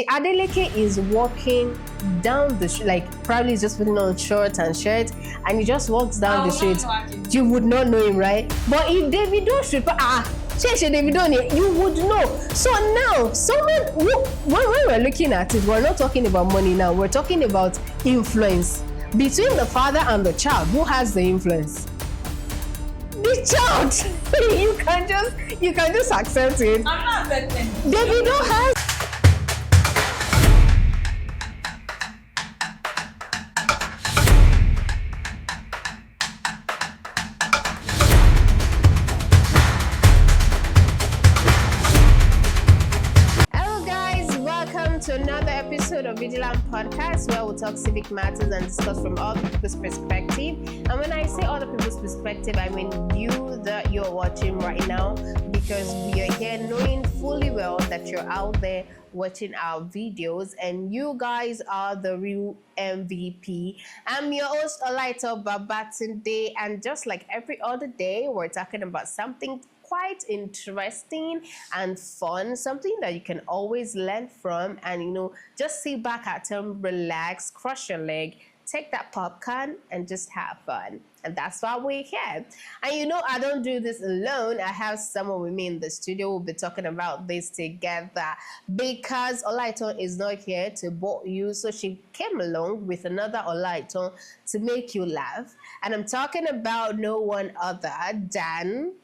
Adeleke is walking down the street, like probably he's just putting on shorts and shirt, and he just walks down the street. You would not know him, right? But if Davido should, Davido, you would know. So now, someone, when we're looking at it, we're not talking about money now. We're talking about influence between the father and the child. Who has the influence? The child. you can just accept it. I'm not accepting. Davido has. To another episode of Veegilants podcast, where we'll talk civic matters and discuss from other people's perspective. And when I say other people's perspective, I mean you that you're watching right now, because we are here knowing fully well that you're out there watching our videos, and you guys are the real MVP. I'm your host, Olaito Babatunde, and just like every other day, we're talking about something quite interesting and fun, something that you can always learn from, and just sit back at home, relax, cross your leg, take that popcorn and just have fun. And that's why we're here. And I don't do this alone. I have someone with me in the studio. We'll be talking about this together because Olaito is not here to bore you, so she came along with another Olaito to make you laugh. And I'm talking about no one other than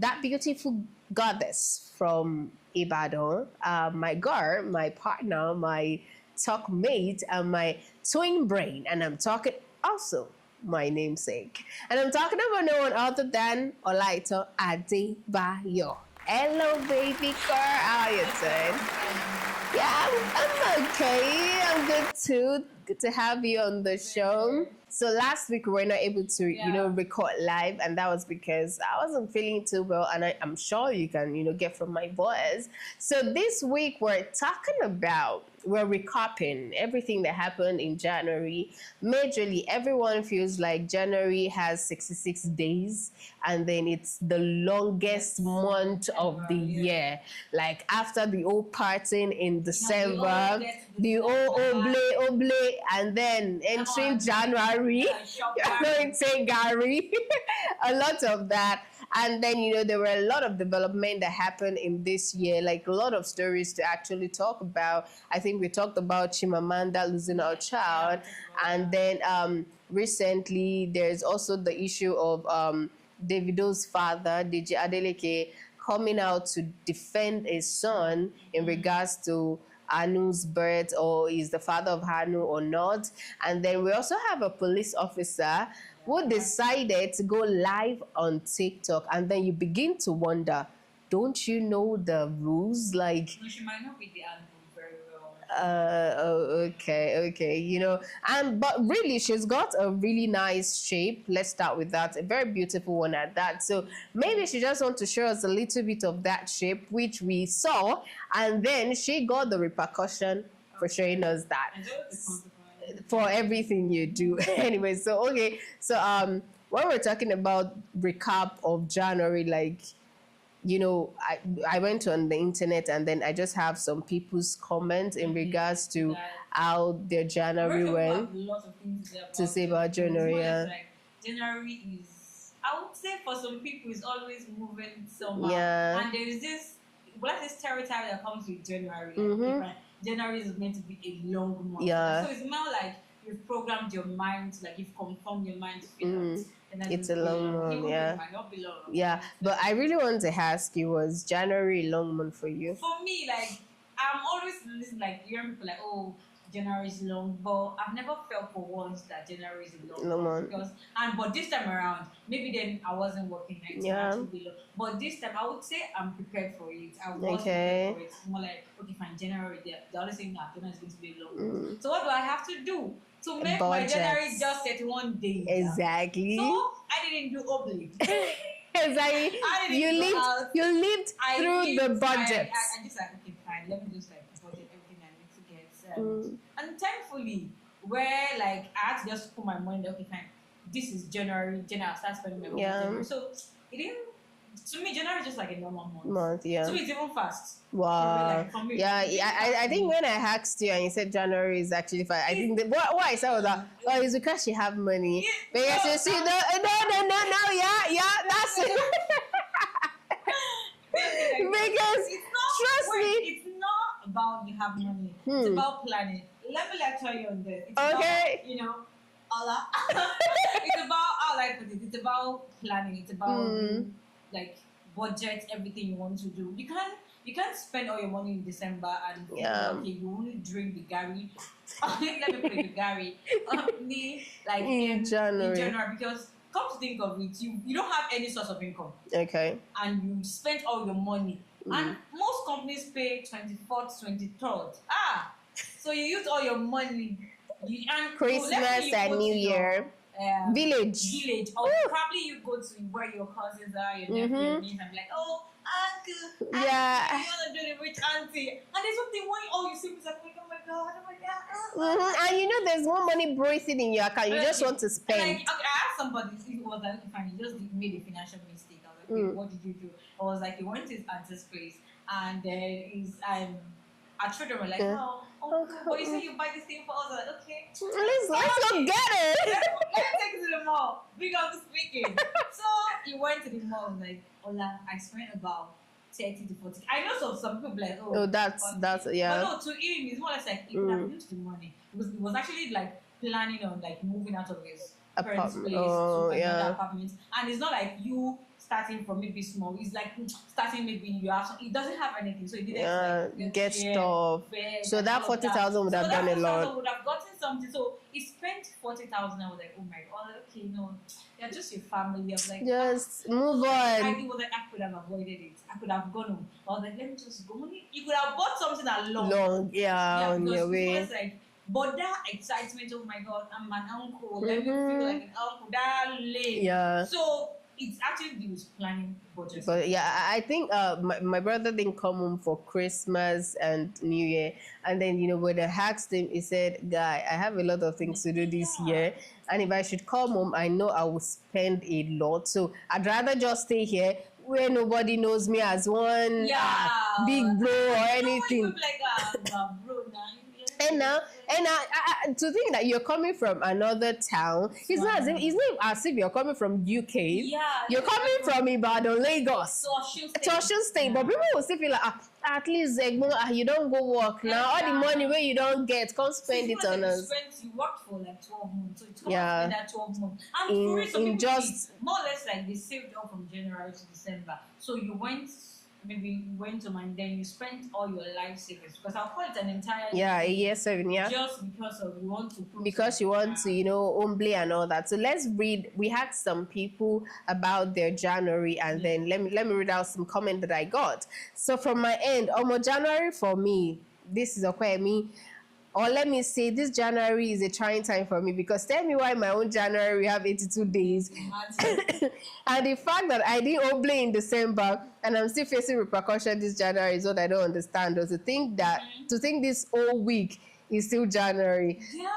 that beautiful goddess from Ibadan, my girl, my partner, my talk mate, and my twin brain. And I'm talking also my namesake. And I'm talking about no one other than Olaito Adebayo. Hello, baby girl. How are you doing? Yeah, I'm okay. I'm good too. Good to have you on the show. So last week we were not able to, record live, and that was because I wasn't feeling too well, and I'm sure you can, get from my voice. So this week we're recapping everything that happened in January. Majorly, everyone feels like January has 66 days, and then it's the longest month of the year. Like after the old partying in December, the old oble, and then entering January, you're going to say Gary, a lot of that. And then, there were a lot of development that happened in this year, like a lot of stories to actually talk about. I think we talked about Chimamanda losing her child. And then recently, there's also the issue of Davido's father, DJ Adeleke, coming out to defend his son in regards to Anu's birth, or is the father of Anu or not. And then we also have a police officer who decided to go live on TikTok, and then you begin to wonder, don't you know the rules? Like, she might not be the Anu very well. Okay. But really, she's got a really nice shape. Let's start with that. A very beautiful one at that. So maybe she just wants to show us a little bit of that shape, which we saw, and then she got the repercussion for showing us that. For everything you do. Anyway, so when we're talking about recap of January, like, I went on the internet, and then I just have some people's comments in regards to how their January went. To say about January. Like, January is, I would say, for some people, is always moving somehow. Yeah. And there is this stereotype that comes with January. Like, January is meant to be a long month. Yeah. So it's more like you've programmed your mind, like you've confirmed your mind to feel that. It's a long month, yeah. It might not be long. Yeah, but I really want to ask you, was January a long month for you? For me, like, I'm always listening, like, hearing people like, oh, January is long, but I've never felt for once that January is a long month. But this time around, maybe then I wasn't working nights. Yeah. But this time, I would say I'm prepared for it. I was prepared for it. It's more like, okay, fine, January, the other thing that January is going to be a long month. So what do I have to do to make my January just 31 days? Exactly. So I didn't do oblate. Exactly. You lived through the budget. I just like, okay, fine, let me just like budget everything I need to get. And thankfully, where like I had to just put my money there, okay, fine, this is January, I'll start spending my money. Yeah. So it didn't To me, January is just like a normal month. Yeah. To me, it's even fast. Wow. For me, yeah, I think when I asked you and you said January is actually fine, I think what I said was that, oh, it's because she have money. Yeah, but yes, you see, no, yeah, that's it. Because trust me, it's not about you have money. It's about planning. Let me lecture you on this. It's okay. About, Allah. It's about how like it's about planning. It's about like budget everything you want to do. You can't spend all your money in December and okay, you only drink the Gary. Let me put the Gary. Like in January because come to think of it, you don't have any source of income. Okay. And you spent all your money. And most companies pay 24th, 23rd. So you use all your money. And Christmas and New Year. Village. Or probably you go to where your cousins are, your nephews, and be like, oh, uncle, yeah. you want to do the rich auntie. And there's something when all you see is like, oh my god. And there's more money breathing in your account. You just want to spend. Like, okay, I asked somebody, it was like, fine, you just made a financial mistake. I was like, what did you do? I was like, he went to his auntie's place, and then our children were like, but you say you buy this thing for us. I was like, okay. Let's go get it. Let's take it to the mall. We got to speaking. So he went to the mall and like, Ola, I spent about 30 to 40. I know some people like, that's yeah. But no, to him, it's more or less like he could have used the money. He was actually like planning on like moving out of his parents' place to another apartment. And it's not like you starting from maybe small. It's like starting maybe you have he doesn't have anything, so he didn't get stuff. So that 40,000 would have done a lot. Would have gotten something. So he spent 40,000. I was like, oh my god, okay, no, they're just your family. I was like, just move on. I was like, I could have avoided it. I could have gone home. I was like, let me just go. You could have bought something long, on your way. Like, but that excitement, oh my god, I'm an uncle. Let me feel like an uncle. That late. Yeah. So it's actually he was planning budget. But yeah, I think my brother didn't come home for Christmas and New Year, and then when I asked him, he said, "Guy, I have a lot of things to do this year, and if I should come home, I know I will spend a lot. So I'd rather just stay here where nobody knows me as one big bro or anything." Like bro now. And now, to think that you're coming from another town, it's not as if you're coming from UK. Yeah, you're coming from Ibadan, Lagos, to Osun State. But people will still feel like, at least you don't go work now. All the money where you don't get, come spend it on us. You worked for like 12 months, so it's spend that 12 months. And in just more or less like they saved up from January to December. So you went to mine, then you spent all your life savings, because I'll call it an entire year. A year 7, just because you want to humbly and all that. So let's read. We had some people about their January, and then let me read out some comment that I got. So from my end, January for me, this is me. Or let me say, this January is a trying time for me, because tell me why my own January we have 82 days. And the fact that I didn't oblate in December and I'm still facing repercussion this January is what I don't understand. Or to think this whole week is still January. Yeah,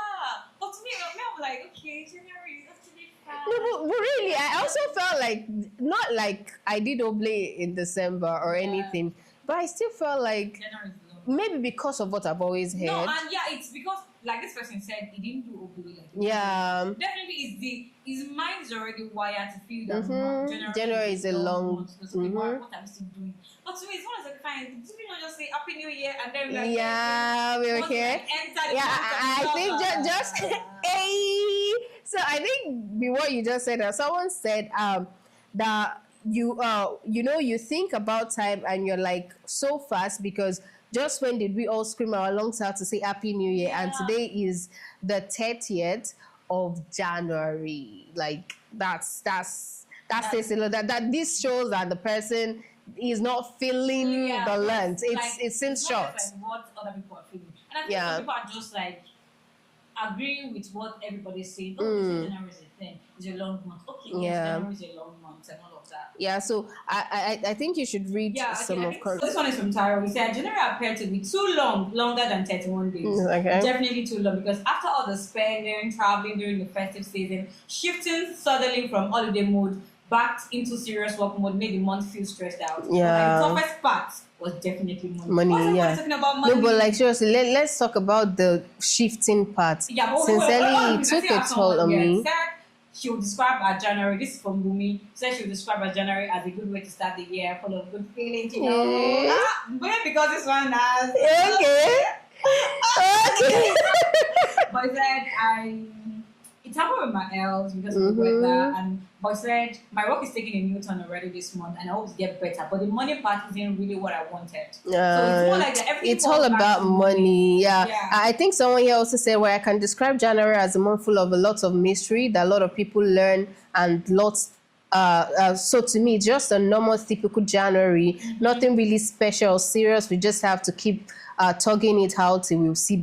but to me, I'm like, okay, January is actually fine. No, but really, I also felt like, not like I did oblate in December or anything, but I still felt like January. Maybe because of what I've always heard. No, and it's because, like this person said, he didn't do oblate. Definitely, his mind is already wired to feel that January is a long month. What I'm still doing. But to me, it's not like fine. Did you not just say Happy New Year and then we're here? I think just hey. So I think what you just said, someone said that you think about time and you're like so fast, because just when did we all scream our lungs out to say Happy New Year? And today is the 30th of January. Like that says a lot. That this shows that the person is not feeling the length. It seems short. Like what other people are feeling, and I think some people are just like agreeing with what everybody's saying. January is a thing. It's a long month. Okay, January is a long month and all of that. Yeah, so I think you should read some of so this one is from Tara. We said January appeared to be too longer than 31 days. Okay. Definitely too long, because after all the spending, traveling during the festive season, shifting suddenly from holiday mode backed into serious work mode made the month feel stressed out. Yeah. But like, the toughest part was definitely money. Money, yeah. Talking about money? No, but like seriously, let's talk about the shifting part. Yeah, but Sincerely, it took a toll on me. She will describe our January. This is from Bumi. Said she will describe our January as a good way to start the year, full of good feelings. You know, because this one has okay. But said it happened with my elves because of the weather, and but said my work is taking a new turn already this month, and I hope to get better. But the money part isn't really what I wanted. So it's more like it's all about money. Yeah. I think someone here also said where I can describe January as a month full of a lot of mystery that a lot of people learn and lots. So to me, just a normal, typical January. Nothing really special or serious. We just have to keep tugging it out till we'll see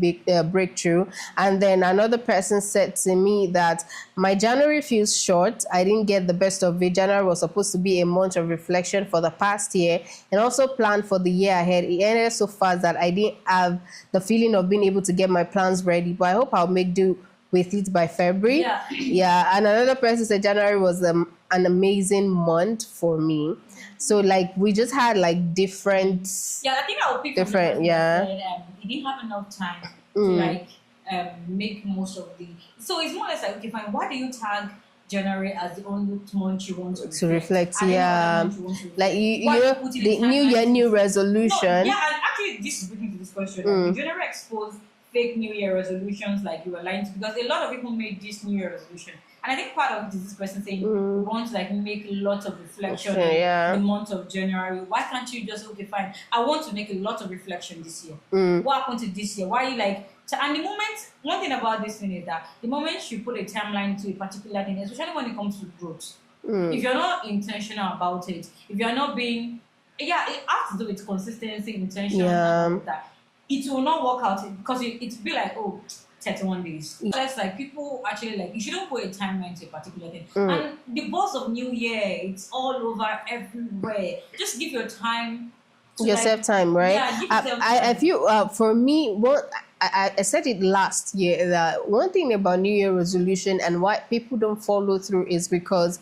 breakthrough. And then another person said to me that my January feels short. I didn't get the best of it. January was supposed to be a month of reflection for the past year and also plan for the year ahead. It ended so fast that I didn't have the feeling of being able to get my plans ready. But I hope I'll make do with it by February. Yeah. And another person said January was an amazing month for me. So like we just had like different. Yeah, I think I would pick different. Yeah. Said, he didn't have enough time to like make most of the. So it's more or less like, okay, fine. Why do you tag January as the only month you want to reflect? Yeah, like you know the new year, new resolution. No, yeah, and actually this is bringing to this question. Like, January exposed fake New Year resolutions like you were lying to, because a lot of people made this New Year resolution. And I think part of it is this person saying we want to like make lots of reflection in the month of January. Why can't you just, okay, fine, I want to make a lot of reflection this year. What happened to this year? Why are you like, and the moment, one thing about this thing is that the moment you put a timeline to a particular thing, especially when it comes to growth, if you're not intentional about it, if you're not being, it has to do with consistency, intention, and that, it will not work out because it'll be like, 31 days. That's like people actually like, you shouldn't put a timeline to a particular thing. And the buzz of New Year, it's all over everywhere. Just give your time. Yourself time, right? Yeah, give yourself time. I feel for me, I said it last year that one thing about New Year resolution and why people don't follow through is because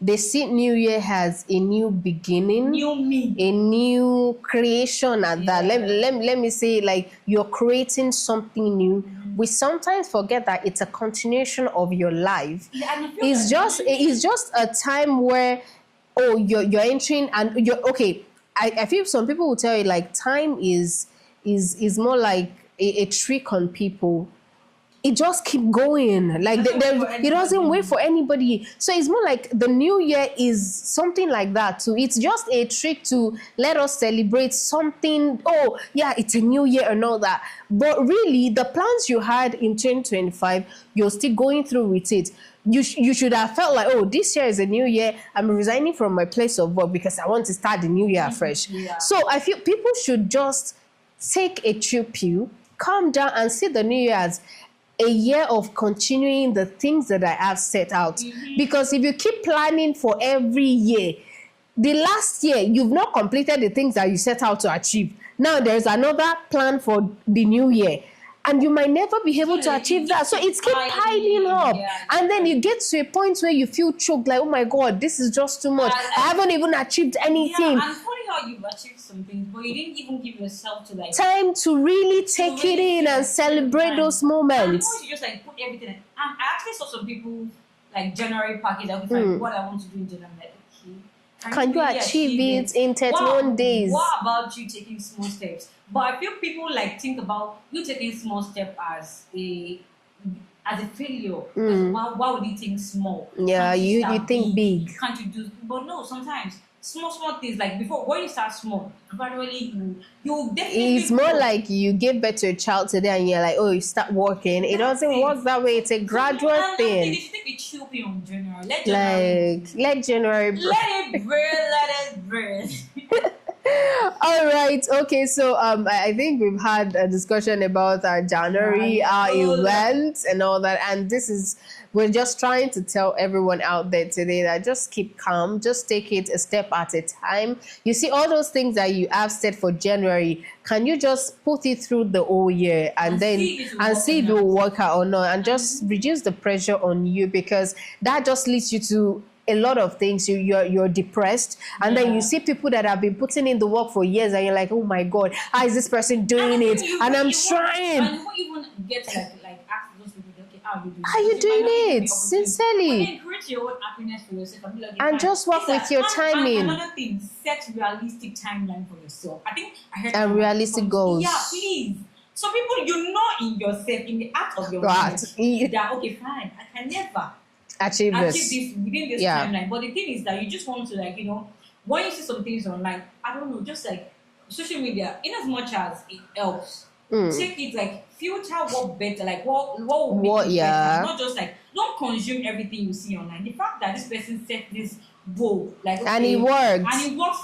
they see New Year as a new beginning, new me, a new creation at that. Let me say, like, you're creating something new. We sometimes forget that it's a continuation of your life. It's just a time where you're entering and you're okay. I feel some people will tell you like time is more like a trick on people. It just keep going. Like it doesn't wait for anybody. So it's more like the new year is something like that too. It's just a trick to let us celebrate something. Oh, yeah, it's a new year and all that. But really, the plans you had in 2025, you're still going through with it. You should have felt like, oh, this year is a new year. I'm resigning from my place of work because I want to start the new year fresh. Yeah. So I feel people should just take a chill pill, calm down, and see the new year as a year of continuing the things that I have set out. Because if you keep planning for every year, the last year, you've not completed the things that you set out to achieve. Now there's another plan for the new year. And you might never be able to achieve that. So it's keep piling up. And then you get to a point where you feel choked, like, oh my God, this is just too much. I haven't even achieved anything. Yeah, and funny how you've achieved something, but you didn't even give yourself to like time to really take it in and celebrate those moments. And you just like put everything in. I actually saw some people like January package. I'll be like, what I want to do in January. Like, okay, can you achieve it in 31 days? What about you taking small steps? But I feel people like think about you taking small step as a failure. Why would you think small? Yeah, you think big. Can't you do? But no, sometimes small things like before when you start small, gradually you definitely. It's more like you give birth to a child today and you're like, oh, you start working. It doesn't work that way. It's a gradual thing. You should take a chill pill on January. Let January. Let it breathe. All right. Okay. So I think we've had a discussion about our January, our events and all that. And we're just trying to tell everyone out there today that just keep calm. Just take it a step at a time. You see all those things that you have set for January. Can you just put it through the whole year and see if it will work out or not? And just reduce the pressure on you, because that just leads you to a lot of things. You're depressed, and then you see people that have been putting in the work for years, and you're like, oh my God, how is this person doing it? And I'm trying. And you won't even get like ask those people, okay, how are you doing? How you doing it? Sincerely. Then create your own happiness for yourself and be like, and just work with your timing. Another thing, set realistic timeline for yourself. I think I heard and realistic goals. Yeah, please. So people, you know, in yourself, in the act of your mind, that okay, fine, I can never achieve this within this timeline. But the thing is that you just want to, like, you know, when you see some things online, I don't know, just like social media, in as much as it helps, take it like filter what better, like what will make it better. Not just like, don't consume everything you see online. The fact that this person set this goal, like, okay, and it works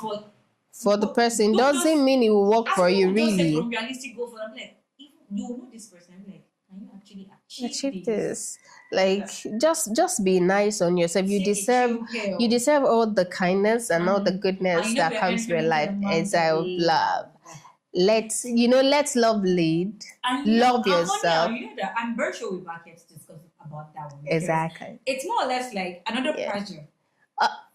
for the person doesn't mean it will work for you, really. Set unrealistic goal for them, like, if you know this person, like, can you actually achieve this? Like, just be nice on yourself. You deserve all the kindness and all the goodness that comes with life. As I love. Let's love lead. And love yourself. You know that I'm very sure we're back here to discuss about that one. Exactly. It's more or less like another pressure.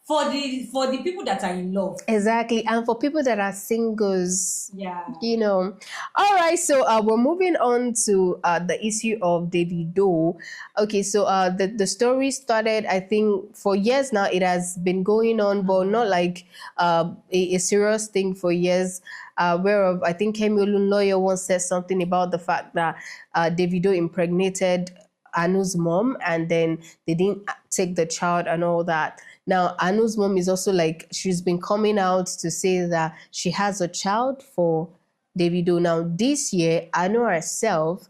For the people that are in love. Exactly. And for people that are singles. Yeah. You know. All right. So we're moving on to the issue of Davido. Okay. So the story started, I think, for years now. It has been going on, but not like a serious thing for years. Whereof I think Kemiolu's lawyer once said something about the fact that Davido impregnated Anu's mom, and then they didn't take the child and all that. Now, Anu's mom is also like, she's been coming out to say that she has a child for Davido. Now, this year, Anu herself,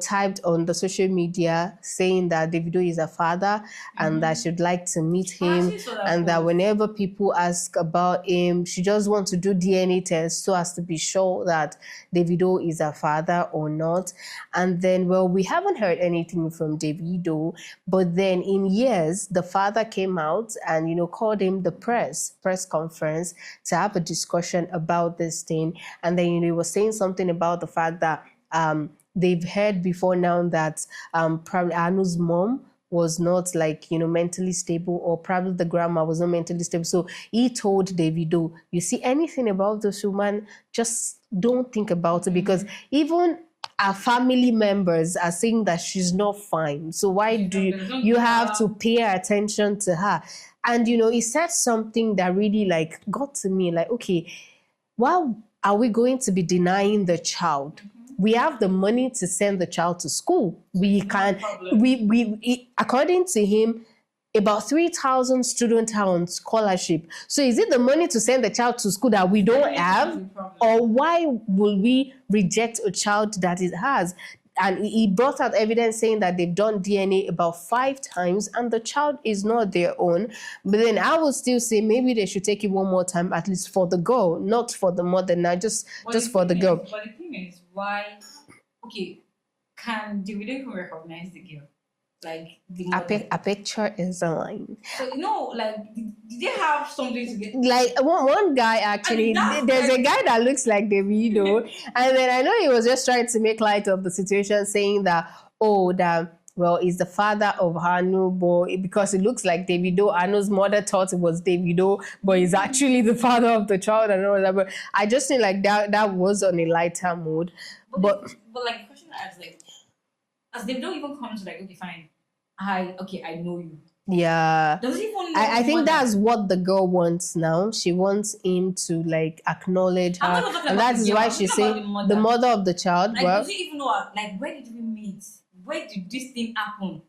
typed on the social media saying that Davido is a father and that she'd like to meet him, and that whenever people ask about him, she just wants to do DNA tests so as to be sure that Davido is a father or not. And then, well, we haven't heard anything from Davido, but then in years, the father came out and, called him the press conference to have a discussion about this thing. And then, he was saying something about the fact that they've heard before now that probably Anu's mom was not mentally stable, or probably the grandma was not mentally stable. So he told Davido, you see anything about this woman, just don't think about it, because even our family members are saying that she's not fine. So why do you have to pay attention to her? And, he said something that really got to me, okay, why are we going to be denying the child? We have the money to send the child to school. We can, according to him, about 3,000 students are on scholarship. So is it the money to send the child to school that we don't have? Or why will we reject a child that it has? And he brought out evidence saying that they've done DNA about 5 times and the child is not their own. But then I would still say maybe they should take it one more time, at least for the girl, not for the mother now, just for the girl. But the thing is, why, okay, can Davido even recognize the girl? Like, the mother? A picture is a line. So, did they have something to get? Like, one guy actually, there's a guy that looks like Davido, and then I know he was just trying to make light of the situation, saying that, he's the father of Anu, but because it looks like Davido, Anu's mother thought it was Davido, but he's actually the father of the child and all that. But I just think that was on a lighter mood. But the question I asked, as Davido even comes okay, fine, I know you. Yeah. Does he even know I think that's what the girl wants now. She wants him to acknowledge her, and that is why she said the mother of the child. Does he even know where did we meet? Where did this thing happen?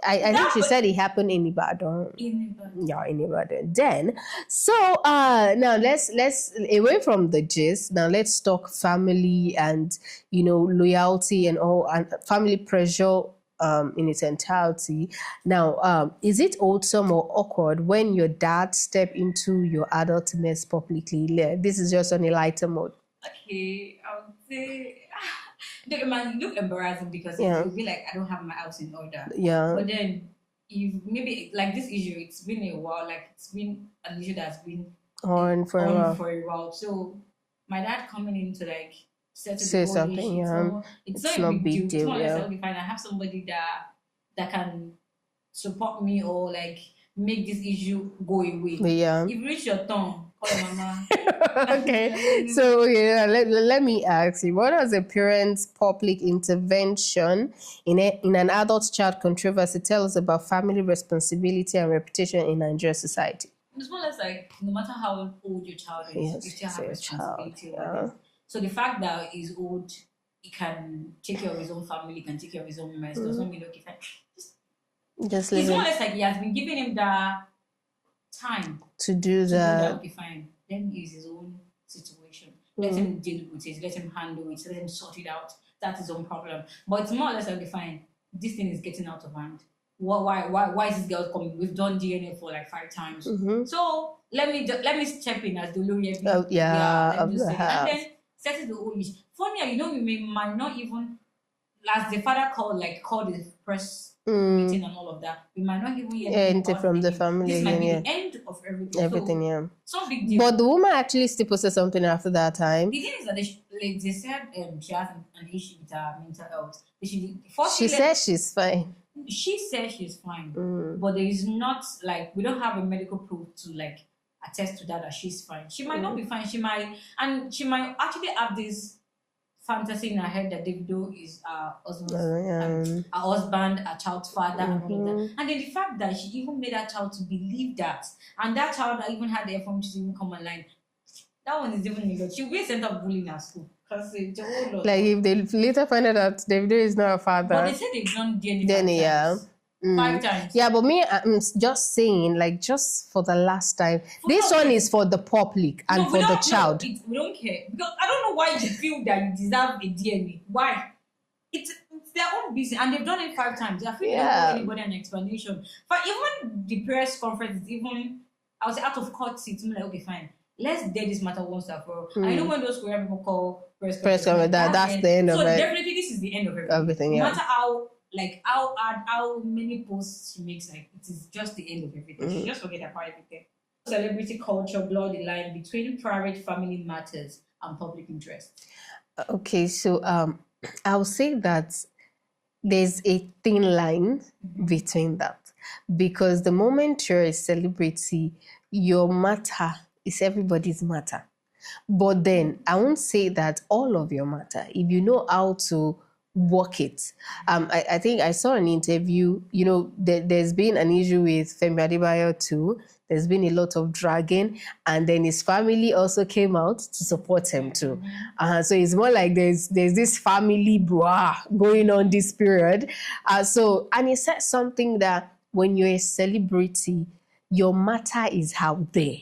I think she said it happened in Ibadan. Yeah, in Ibadan. Then, so now let's away from the gist. Now let's talk family and loyalty and all, and family pressure in its entirety. Now, is it wholesome or awkward when your dad step into your adult mess publicly? This is just on a lighter mode. Okay, I would say. It might look embarrassing because it will be like I don't have my house in order. Yeah. But then, if maybe this issue, it's been a while. It's been an issue that's been on for a while. So my dad coming in to say something. Yeah. So it's not a big deal. It's fine. I have somebody that can support me, or make this issue go away. Yeah. If you reach your tongue, call your mama. Okay. So let me ask you, what does a parent's public intervention in an adult child controversy tell us about family responsibility and reputation in Nigerian society? It's more or less like no matter how old your child is, Yes, you still it's have your responsibility child, over them. So the fact that he's old, he can take care of his own family, he can take care of his own mess, does not mean okay, fine. Just It's more or living less like he has been giving him the time to do to do that. that. Okay, fine. Then it's his own situation. Let him deal with it. Let him handle it. Let him sort it out. That's his own problem. But it's more or less like, okay, fine. This thing is getting out of hand. Why is this girl coming? We've done DNA for like 5 times. So let me step in as the lawyer. Let me just say it. And then set it the whole issue. Funny, we might not even, as the father called the press meeting and all of that, we might not even hear anything from the family. This might be the end of everything. Everything, so, yeah. Some big deal. But the woman actually still posted something after that time. The thing is that they said she has an issue with her mental health. She says she's fine. She says she's fine, but there is not we don't have a medical proof to attest to that she's fine. She might not be fine. She might actually have this fantasy in her head that Davido is her husband, a child's father, and all of that. And then the fact that she even made that child to believe that, and that child that even had the effort to even come online, that one is even a lot. She'll be sent up bullying at school. It's a whole lot. Like if they later find out that Davido is not a father. But they said they've done DNA 5 times. Yeah, but me, I'm just saying, just for the last time, this one is for the public and for the child. We don't care. Because I don't know why you feel that you deserve a DNA. Why? It's their own business. And they've done it 5 times. They're free to give anybody an explanation. But even the press conference is even, I was out of court seats. I'm like, okay, fine. Let's dead this matter once and for all. I know when those Korean people call press conference, that's the end of it. So definitely this is the end of everything. No matter how how many posts she makes, it is just the end of everything. She just forget about everything. Celebrity culture blur the line between private family matters and public interest. Okay, so I'll say that there's a thin line between that, because the moment you're a celebrity, your matter is everybody's matter. But then I won't say that all of your matter, if you know how to work it. I think I saw an interview, there's been an issue with Femi Adebayo too. There's been a lot of dragging, and then his family also came out to support him too. So it's more like there's this family brouhaha going on this period. And he said something that when you're a celebrity, your matter is out there.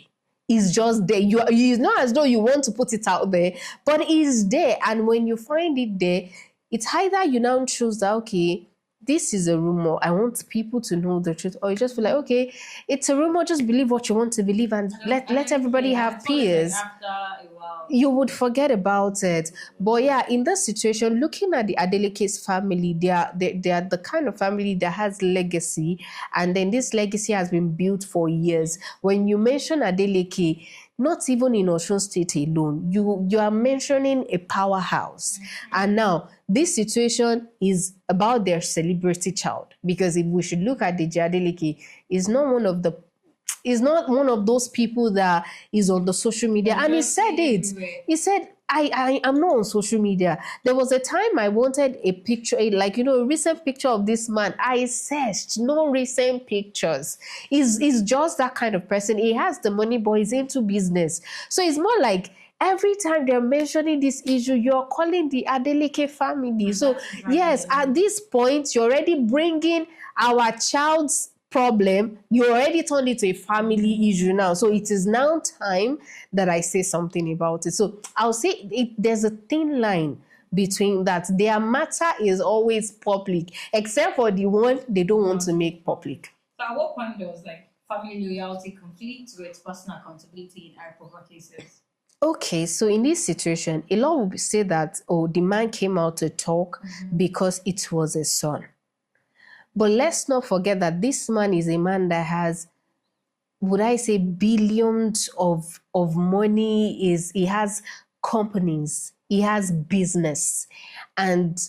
It's just there. It's not as though you want to put it out there, but it's there. And when you find it there, it's either you now choose that, okay, this is a rumor, I want people to know the truth, or you just feel like, okay, it's a rumor, just believe what you want to believe and let everybody have peace. You would forget about it. But yeah, in this situation, looking at the Adeleke's family, they are the kind of family that has legacy, and then this legacy has been built for years. When you mention Adeleke, not even in Osun State alone, you are mentioning a powerhouse. And now this situation is about their celebrity child, because if we should look at the Adeleke, is not one of those people that is on the social media. And he said it. He said, I am not on social media. There was a time I wanted a picture, a recent picture of this man. I searched, no recent pictures. He's just that kind of person. He has the money, but he's into business. So it's more like every time they're mentioning this issue, you're calling the Adeleke family. So yes, at this point, you're already bringing our child's problem, you already turned it to a family issue now. So it is now time that I say something about it. So I'll say there's a thin line between that. Their matter is always public, except for the one they don't want to make public. So at what point does family loyalty conflict with personal accountability in alcohol cases? Okay, so in this situation, a lot will say that, the man came out to talk because it was a son. But let's not forget that this man is a man that has, would I say, billions of money. He has companies, he has business. And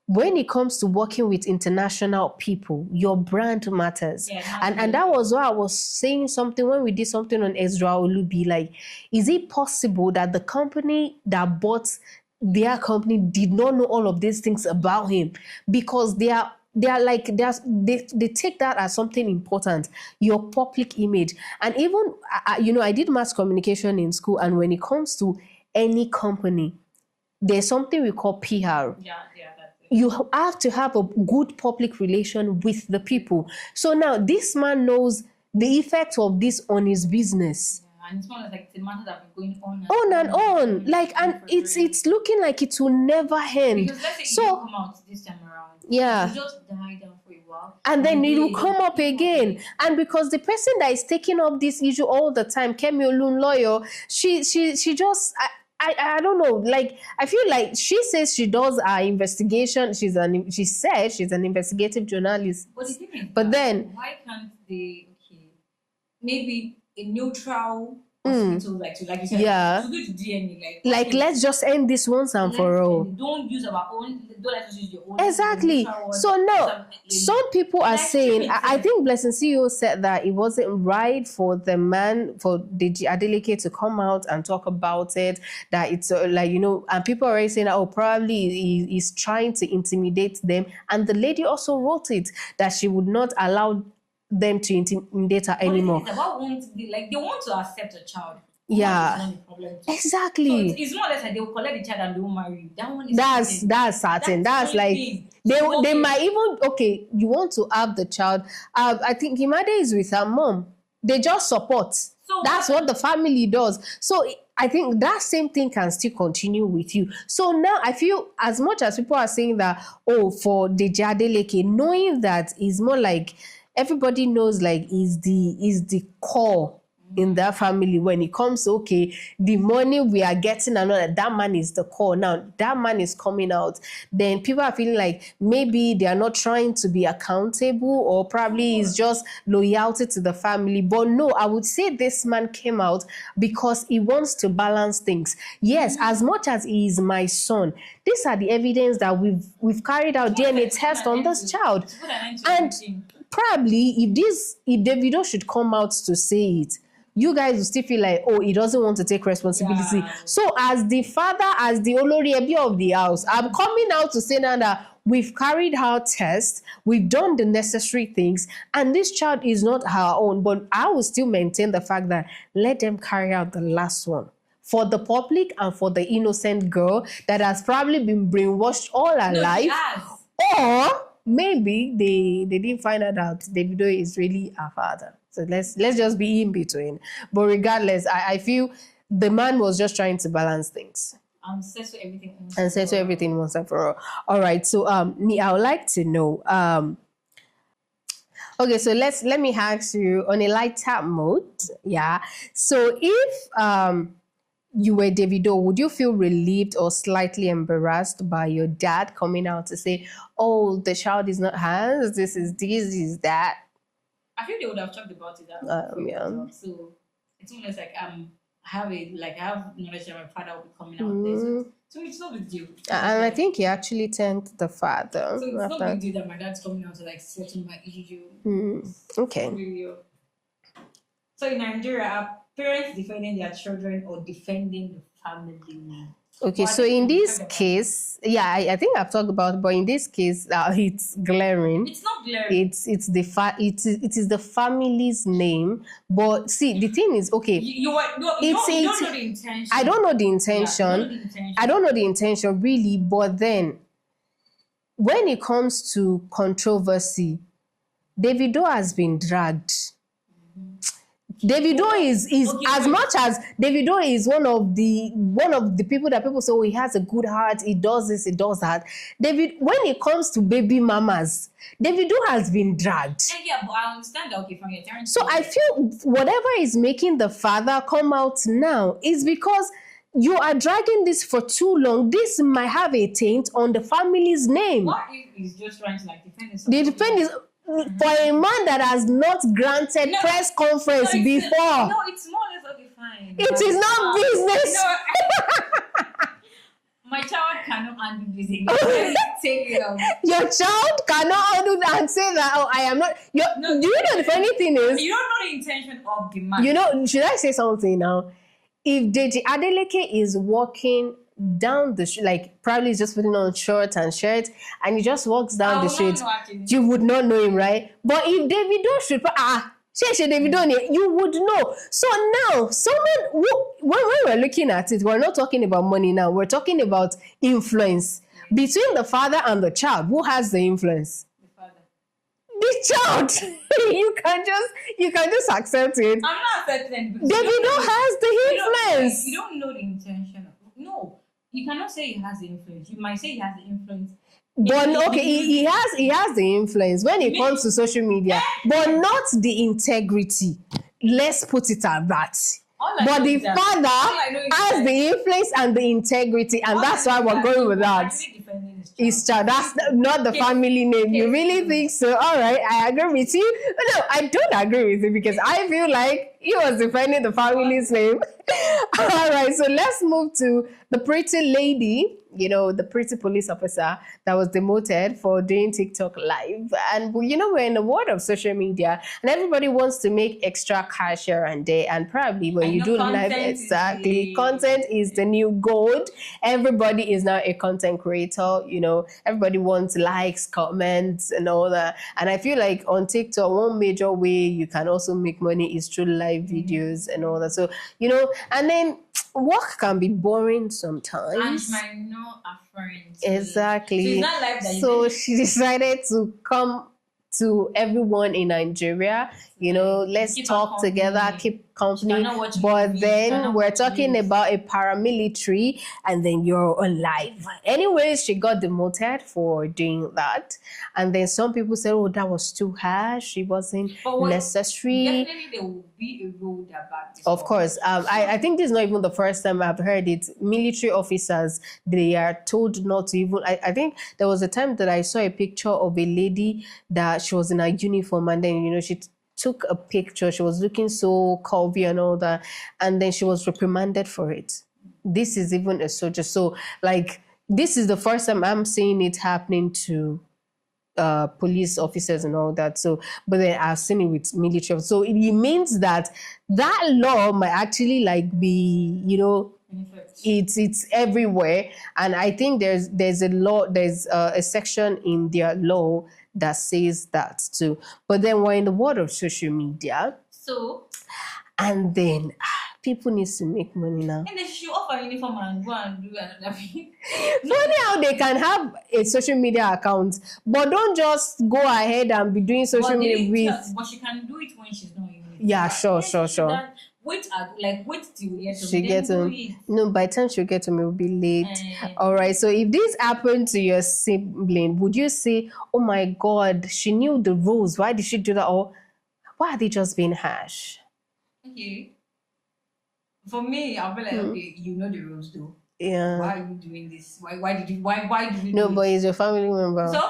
when it comes to working with international people, your brand matters. Yeah, and that was why I was saying something when we did something on Ezra Olubi. Like, is it possible that the company that bought their company did not know all of these things about him? Because they take that as something important, your public image. And even I did mass communication in school, and when it comes to any company, there's something we call PR. Yeah, that's it. You have to have a good public relation with the people. So now this man knows the effect of this on his business. And it's more like the matter that been going on and on. Like, and it's looking like it will never end. Because let's say you come out this time around, yeah, you just die down for a while, and then it will come up again. And because the person that is taking up this issue all the time, Kemi Olun lawyer, she just. I don't know. Like, I feel like she says she does her investigation. She says she's an investigative journalist. But the thing is, then why can't they? Okay, maybe a neutral hospital, like you said, yeah, to do the DNA, like let's just end this once and for all. Don't use our own. Don't let us use your own. Exactly. So now, some people are saying, I think Blessing CEO said that it wasn't right for the man, for Deji Adeleke to come out and talk about it, that it's and people are already saying, oh, probably he's trying to intimidate them. And the lady also wrote it, that she would not allow them to intimidate her anymore. They want to accept a child. Yeah, exactly. So it's more or less like they will collect the child and they will marry you. That one is that's certain. That's like they might even you want to have the child. I think Imade is with her mom. They just support. So that's what the family does. So I think that same thing can still continue with you. So now I feel, as much as people are saying that, for Deji Adeleke, knowing that is more like everybody knows, like, is the core in that family when it comes to, the money we are getting and all that man is the core. Now that man is coming out, then people are feeling like maybe they are not trying to be accountable, or probably it's just loyalty to the family. But no, I would say this man came out because he wants to balance things. Yes, as much as he is my son, these are the evidence that we've carried out DNA test on this child. And probably if Davido should come out to say it, you guys will still feel like, he doesn't want to take responsibility. Yeah. So as the father, as the Olori Ebi of the house, I'm coming out to say now that we've carried out tests, we've done the necessary things, and this child is not her own. But I will still maintain the fact that let them carry out the last one, for the public and for the innocent girl that has probably been brainwashed all her life. Or maybe they didn't find out Davido is really her father. So let's just be in between. But regardless, I feel the man was just trying to balance things. And settle everything once and for all. All right. So I would like to know. Okay, so let me ask you on a lighter mode. Yeah. So if you were Davido, would you feel relieved or slightly embarrassed by your dad coming out to say, "Oh, the child is not hers. This is that"? I feel they would have talked about it. Yeah. So it's almost like I have knowledge that my father will be coming out there. So it's not big deal. And I think he actually thanked the father. So it's not big deal that my dad's coming out to settle my issue. Okay. So in Nigeria, are parents defending their children or defending the family? Okay, so in this case, I think I've talked about it, but in this case, it's glaring. It's not glaring. It is the family's name. But see, the thing is, you don't know the intention. I don't know the intention. I don't know the intention really. But then, when it comes to controversy, Davido has been dragged. Davido is as much as Davido is one of the people that people say, he has a good heart, he does this, he does that. When it comes to baby mamas, Davido has been dragged. Yeah, but I understand that. From your turn. So I feel whatever is making the father come out now is because you are dragging this for too long. This might have a taint on the family's name. What if he's just trying to defend himself? For a man that has not granted press conference before. No, it's more or less fine. It is not business. My child cannot handle this again. Let me take it off. Your child cannot handle that and say that, oh, I am not. No, do you know the funny thing is? You don't know the intention of the man. You know, should I say something now? If Deji Adeleke is walking down the street, like probably he's just putting on shorts and shirt, and he just walks down the street, you would not know him, right? But if Davido should, Davido, you would know. So now, someone, when we're looking at it, we're not talking about money now. We're talking about influence between the father and the child. Who has the influence? The child. you can just accept it. I'm not accepting it. Davido has the influence. You don't know the intention of it. No, you cannot say he has the influence. You might say he has the influence. But okay, he has the influence when it comes to social media, but not the integrity. Let's put it at that. But the father has the influence and the integrity, and that's why we're going with that. It's that's not the family name. You really think so? All right, I agree with you. No, I don't agree with you because I feel like he was defending the family's name. All right, so let's move to the pretty lady, the pretty police officer that was demoted for doing TikTok live. And, we're in the world of social media and everybody wants to make extra cash here and there. And probably when you do live, content is the new gold. Everybody is now a content creator, everybody wants likes, comments and all that. And I feel like on TikTok, one major way you can also make money is through live videos and all that. So, and then work can be boring sometimes. And might not affirm. Exactly. So it's not like that. So she decided to come to everyone in Nigeria, let's talk together, keep company. But then we're talking about a paramilitary and then you're on live. Anyways, she got demoted for doing that. And then some people said, oh, that was too harsh. It wasn't necessary. Definitely there will be a rule about this. Of course. I think this is not even the first time I've heard it. Military officers, they are told not to even... I think there was a time that I saw a picture of a lady that she was in a uniform and then, she took a picture. She was looking so curvy and all that. And then she was reprimanded for it. This is even a soldier. So, this is the first time I'm seeing it happening to police officers and all that. So, but then I've seen it with military. So it means that law might actually be, it's everywhere. And I think there's a law, there's a section in their law that says that too. But then we're in the world of social media. So, and then people need to make money now. And they should offer uniform and go and do another thing. Funny how they can have a social media account, but don't just go ahead and be doing social media with. But she can do it when she's not in uniform. Yeah, sure. Wait till she gets home. No, by the time she'll get home, it will be late. All right. So if this happened to your sibling, would you say, "Oh my God, she knew the rules. Why did she do that?" Or why are they just being harsh? Okay. For me, I'll be like, okay, you know the rules, though. Yeah. Why are you doing this? Why did you? No, but he's your family member. So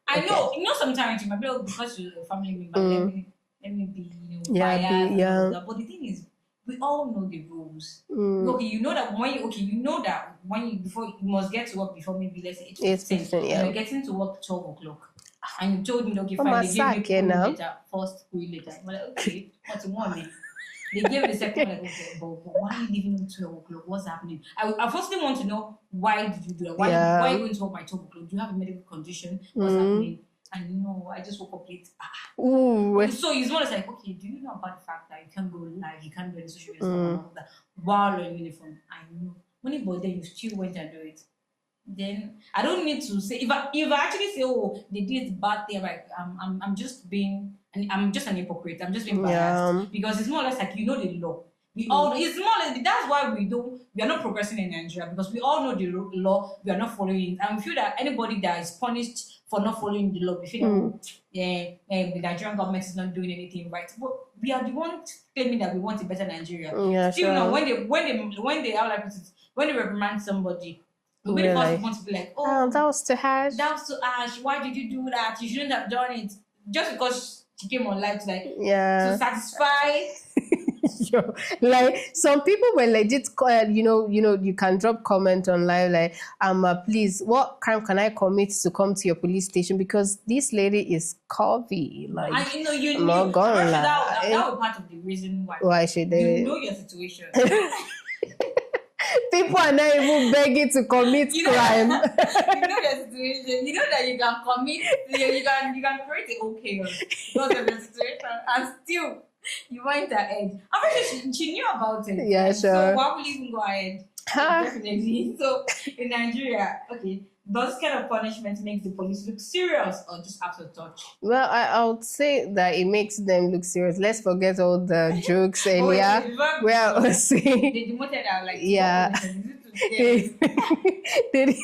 I know. Sometimes you might be like, because you're a family member. Let me be, biased. But the thing is, we all know the rules. Okay, you know that before you must get to work before maybe let's say 8:10. You're getting to work 12 o'clock. And you told me, okay, fine, they gave me later, first school later. I'm like, okay, what's morning? They gave the second like, okay, but why are you leaving at 12 o'clock? What's happening? I firstly want to know, why did you do that? Why are you going to work by 12 o'clock? Do you have a medical condition? What's happening? And no, I just woke up late. So it's more like, okay, do you know about the fact that you can't go live, you can't do any social media stuff and all that while you're in uniform? I know. But then you still went and do it. Then I don't need to say if I actually say, oh, they did bad thing, like I'm just an hypocrite. I'm just being biased because it's more or less like the law. We all it's more or less, that's why we are not progressing in Nigeria because we all know the law. We are not following it, and we feel that anybody that is punished for not following the law, we feel the Nigerian government is not doing anything right. But we are the ones claiming that we want a better Nigeria. Still, when they reprimand somebody. The first want to be like, oh, that was too harsh. That was too harsh. Why did you do that? You shouldn't have done it. Just because she came on live to to satisfy Like some people were legit, you can drop comment on live like, please, what crime can I commit to come to your police station because this lady is curvy. Like, and you I'm not knew. gonna That lie. was part of the reason Why she did you it? know your situation. People are not even begging to commit crime. You know your situation. You know that you can commit. You can create a whole chaos because of your situation, and still you went ahead. I'm pretty sure she knew about it. Yeah, sure. So why would you even go ahead? Definitely. So in Nigeria, okay, those kind of punishments makes the police look serious or just out of touch. Well, I would say that it makes them look serious. Let's forget all the jokes earlier. Where I was saying, they demoted her like yeah. They didn't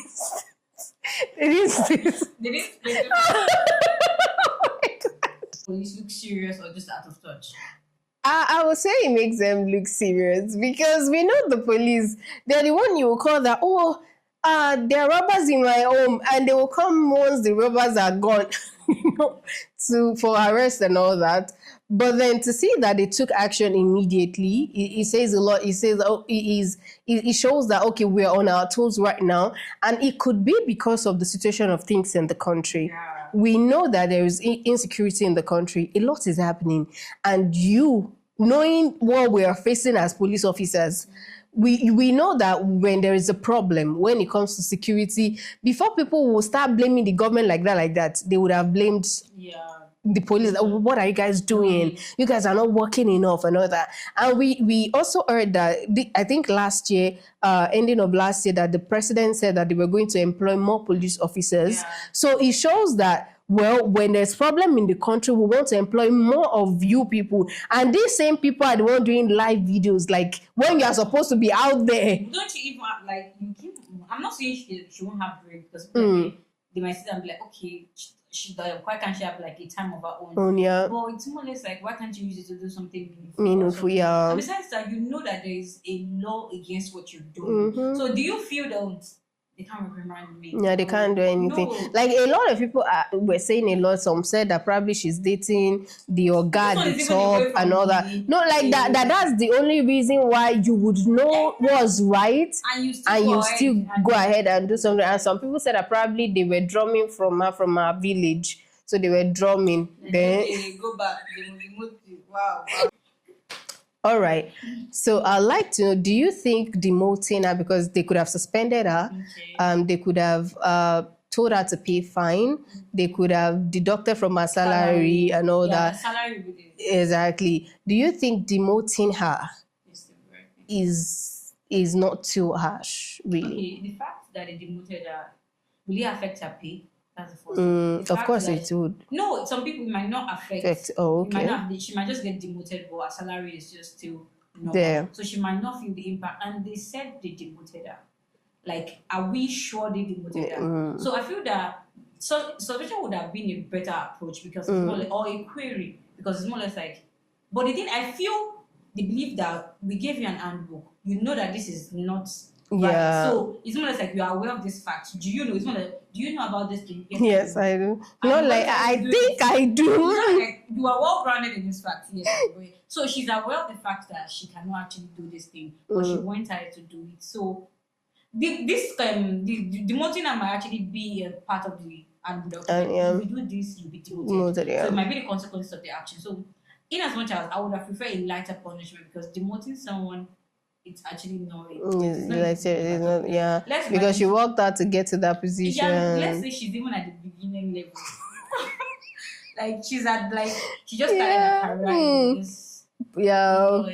police look serious or just out of touch? I would say it makes them look serious because we know the police. They're the one you will call that, there are robbers in my home, and they will come once the robbers are gone, for arrest and all that. But then to see that they took action immediately, it says a lot. It says, it shows that, okay, we're on our toes right now. And it could be because of the situation of things in the country. Yeah. We know that there is insecurity in the country. A lot is happening. And knowing what we are facing as police officers, we know that when there is a problem, when it comes to security, before people will start blaming the government like that, they would have blamed the police. What are you guys doing? You guys are not working enough and all that. And we also heard that, I think last year, ending of last year, that the president said that they were going to employ more police officers. Yeah. So it shows that, well, when there's problem in the country, we want to employ more of you people. And these same people are the one doing live videos, like when you are supposed to be out there. Don't you even like, I'm not saying she won't have brain because they might sit and be like, okay, why can't she have like a time of her own? Yeah. But it's more or less like, why can't you use it to do something meaningful? Yeah. And besides that, you know that there is a law against what you're doing. So do you feel that they can't reprimand me? Yeah, they can't do anything. No. Like a lot of people were saying a lot. Some said that probably she's dating the Oga at the top and all that. No, like that's the only reason why you would know what's right and you still go ahead and do something. And some people said that probably they were drumming from her village. So they were drumming. Then they go back. Wow. All right. So I'd like to know, do you think demoting her, because they could have suspended her, they could have told her to pay fine, they could have deducted from her salary and all that. Salary exactly. Do you think demoting her is not too harsh, really? Okay, the fact that they demoted her, will it affect her pay? That's the first thing. Of course it would. No, some people might not affect. Oh, okay. She might just get demoted, but her salary is just still there. So she might not feel the impact. And they said they demoted her. Like, are we sure they demoted her? So I feel that solution would have been a better approach because it's more like, or a query, because it's more or less like. But the thing, I feel they believe that we gave you an handbook. You know that this is not. Yeah. So it's more like you are aware of this fact. Do you know? It's more like, do you know about this thing? Yes, I do. Not like I think I do. Like, you are well grounded in this fact. Yes. So she's aware of the fact that she cannot actually do this thing, but she went ahead to do it. So the demoting might actually be a part of the handbook. If you do this, you'll be demoted. So it might be the consequence of the action. So in as much as I would have preferred a lighter punishment, because demoting someone, it's actually not. Because she worked out to get to that position. Yeah, let's say she's even at the beginning level. Like she just started her career in this. Yeah. How do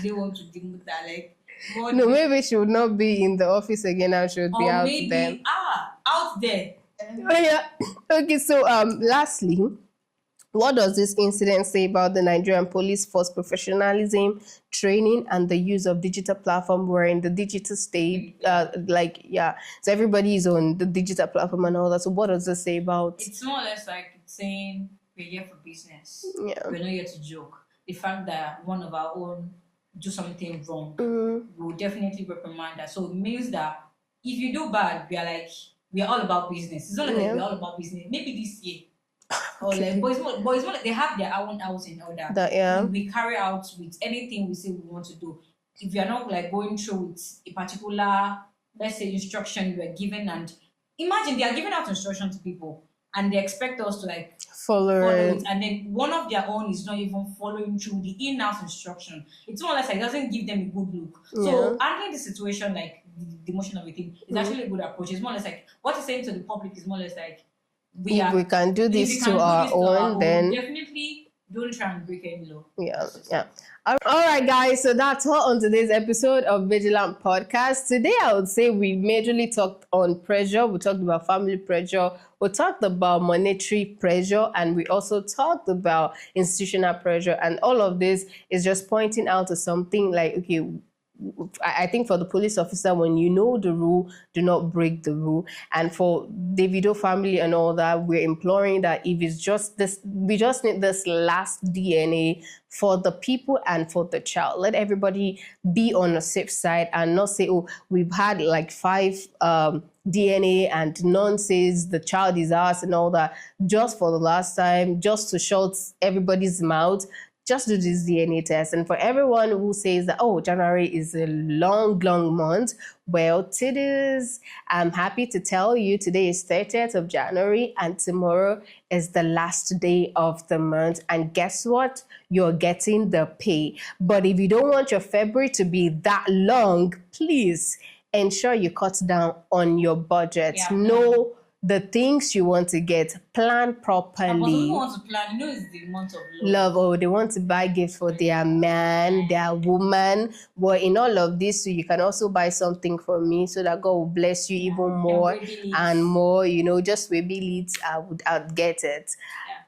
they want to demote that? Like, no, maybe she would not be in the office again and she would be out there. Out there. Yeah. Okay, so lastly, what does this incident say about the Nigerian police force professionalism, training, and the use of digital platform? We're in the digital state, so everybody is on the digital platform and all that. So what does this say about? It's more or less like it's saying we're here for business. Yeah. We're not here to joke. The fact that one of our own do something wrong, we'll definitely reprimand that. So it means that if you do bad, we are all about business. It's not like we're all about business. Maybe this year, Or like boys, they have their own house in order. That, yeah. We carry out with anything we say we want to do. If you're not like going through with a particular, let's say, instruction you were given, and imagine they are giving out instruction to people and they expect us to like follow it, and then one of their own is not even following through the in-house instruction. It's more or less like it doesn't give them a good look. So handling the situation, like the motion of a thing, is actually a good approach. It's more or less like what you're saying to the public is more or less like if we can do this to our own, then definitely don't try and break any law. Yeah. All right, guys. So that's all on today's episode of Vigilant Podcast. Today, I would say we majorly talked on pressure. We talked about family pressure. We talked about monetary pressure, and we also talked about institutional pressure. And all of this is just pointing out to something like, okay, I think for the police officer, when you know the rule, do not break the rule. And for Davido family and all that, we're imploring that if it's just this, we just need this last DNA for the people and for the child. Let everybody be on the safe side and not say, oh, we've had like 5 DNA and none says the child is ours and all that, just for the last time, just to shut everybody's mouth. Just do this DNA test. And for everyone who says that, oh, January is a long, long month, well, titties, I'm happy to tell you today is 30th of January and tomorrow is the last day of the month. And guess what? You're getting the pay. But if you don't want your February to be that long, please ensure you cut down on your budget. No, the things you want to get, plan properly. Who wants to plan? You know, it's the month of love. Oh, they want to buy gifts for their man, their woman. But in all of this, so you can also buy something for me so that God will bless you even more and more. You know, just baby leads, I'd get it.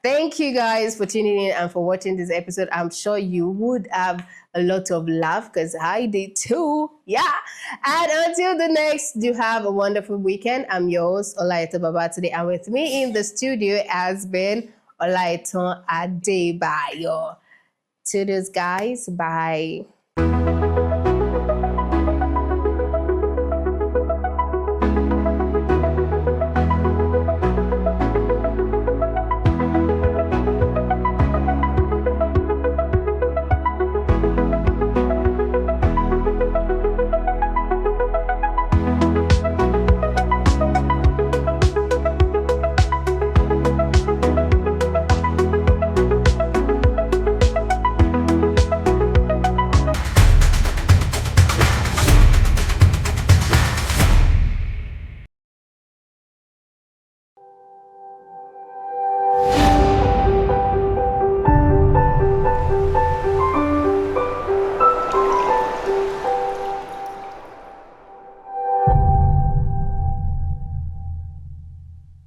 Thank you guys for tuning in and for watching this episode. I'm sure you would have a lot of laugh because I did too. Yeah. And until the next, do have a wonderful weekend. I'm yours, Olaito Baba today. And with me in the studio has been Olaito Adebayo. To this, guys. Bye.